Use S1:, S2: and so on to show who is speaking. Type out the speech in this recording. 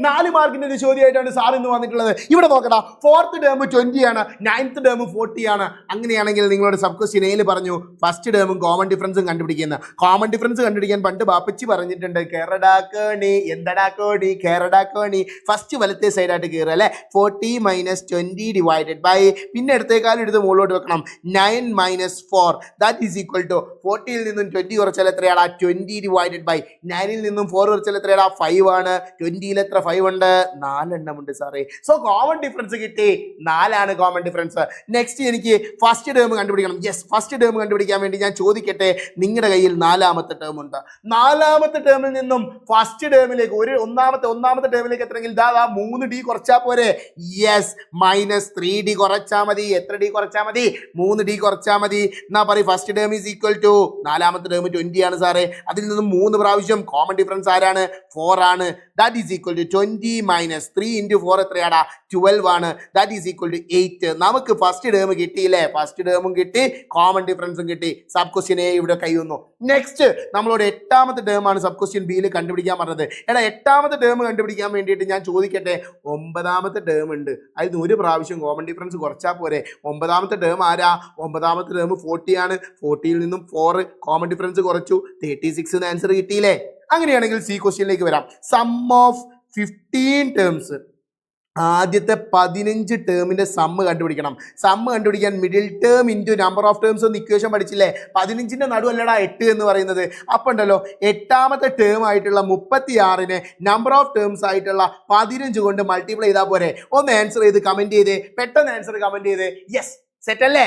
S1: 4 മാർക്കിന്റെ ഒരു ചോദ്യമായിട്ടാണ് സാർ ഇന്ന് വന്നിട്ടുള്ളത്. ഇവിടെ നോക്കടാ, 4th ടേം 20 ആണ്, 9th ടേം 40 ആണ്. അങ്ങനെയാണെങ്കിൽ നിങ്ങളോട് സബ് ക്വസ്റ്റ്യൻ എയിൽ പറഞ്ഞു ഫസ്റ്റ് ടേമും കോമൺ ഡിഫറൻസും കണ്ടുപിടിക്കുന്ന. കോമൺ ഡിഫറൻസ് കണ്ടുപിടിക്കാൻ പണ്ട് ബാപ്പച്ചി പറഞ്ഞിട്ടുണ്ട്, കേരടാക്കണി എന്തടാക്കോണി കേരടാക്കോണി. ഫസ്റ്റ് വലത്തെ സൈഡായിട്ട് കയറുക അല്ലെ. 40 - 20 ഡിവൈഡഡ് ബൈ, പിന്നെ എടുത്തേക്കാളും എടുത്ത് മുകളിലോട്ട് വെക്കണം, 9 - 4 ദാറ്റ് ഈസ് ഈക്വൽ ടു 40യിൽ നിന്നും 20 കുറച്ചാൽ എത്രയാടാ? 20 ഡിവൈഡഡ് ബൈ 9ൽ നിന്നും 4 കുറച്ചാൽ എത്രയാടാ? 5 ആണ്. 20യിൽ എത്ര 5 ഉണ്ട്? 4 എണ്ണം ഉണ്ട് സാറേ. സോ കോമൺ ഡിഫറൻസ് കിട്ടി, 4 ആണ് കോമൺ ഡിഫറൻസ്. നെക്സ്റ്റ് എനിക്ക് ഫസ്റ്റ് ടേം കണ്ടുപിടിക്കണം. യെസ്, ഫസ്റ്റ് ടേം കണ്ടുപിടിക്കാൻ വേണ്ടി ഞാൻ ചോദിക്കട്ടെ, നിങ്ങളുടെ കയ്യിൽ 4ാമത്തെ ടേം ഉണ്ട്. 4ാമത്തെ ടേമിൽ നിന്നും ഫസ്റ്റ് ടേമിലേക്ക് ഒന്നാമത്തെ ടേമിലേക്ക് എത്രയെങ്കിൽ 3D കുറച്ചാൽ പോരെ? യെസ്, -3D കുറച്ചാൽ മതി. എത്ര ഡി കുറച്ചാൽ മതി? 3D കുറച്ചാൽ മതി. എന്നാ പറയും first term is equal to 4ാമത്തെ ടേം 20 ആണ് സാറേ. അതിൽ നിന്നും 3 പ്രാവശ്യം കോമൺ ഡിഫറൻസ് ആരാണ്? 4 ആണ്. ദാറ്റ് ഈസ് ഈക്വൽ ടു 20 - 3 × 4 എത്രയാടാ? 12 ആണ്. That is equal to 8. നമുക്ക് ഫസ്റ്റ് ടേം കിട്ടിയില്ലേ? ഫസ്റ്റ് ടേമും കിട്ടി, കോമൺ ഡിഫറൻസും കിട്ടി. സബ് ക്വസ്റ്റ്യൻ എ ഇവിടെ കഴിയുന്നു. നെക്സ്റ്റ് നമ്മളോട് 8ാമത്തെ ടേം ആണ് സബ് ക്വസ്റ്റ്യൻ ബിയിൽ കണ്ടുപിടിക്കാൻ പറഞ്ഞത്. എടാ 8ാമത്തെ ടേം കണ്ടുപിടിക്കാൻ വേണ്ടിയിട്ട് ഞാൻ ചോദിക്കട്ടെ, 9ാമത്തെ ടേം ഉണ്ട്, അതിന് 1 പ്രാവശ്യം കോമൺ ഡിഫറൻസ് കുറച്ചാൽ പോരെ? 9ാമത്തെ ടേം ആരാ? 9ാമത്തെ ടേം 40 ആണ്. 40യിൽ നിന്നും 4 കോമൺ ഡിഫറൻസ് കുറച്ചു, 36 ആൻസർ കിട്ടിയില്ലേ? അങ്ങനെയാണെങ്കിൽ സി ക്വസ്റ്റ്യനിലേക്ക് വരാം. സം ഓഫ് 15 ടേംസ്, ആദ്യത്തെ 15 ടേമിന്റെ സമ്മ് കണ്ടുപിടിക്കണം. സമ്മ് കണ്ടുപിടിക്കാൻ middle term into number of terms എന്ന് ഇക്വേഷൻ പഠിച്ചില്ലേ? 15ന്റെ നടുവല്ലടാ 8 എന്ന് പറയുന്നത്. അപ്പം ഉണ്ടല്ലോ 8ാമത്തെ ടേം ആയിട്ടുള്ള 36നെ നമ്പർ ഓഫ് ടേംസ് ആയിട്ടുള്ള 15 കൊണ്ട് മൾട്ടിപ്ലൈ ചെയ്താൽ പോരെ? ഒന്ന് ആൻസർ ചെയ്ത് കമന്റ് ചെയ്തേ, പെട്ടെന്ന് ആൻസർ കമന്റ് ചെയ്തേ. യെസ്, സെറ്റ് അല്ലേ?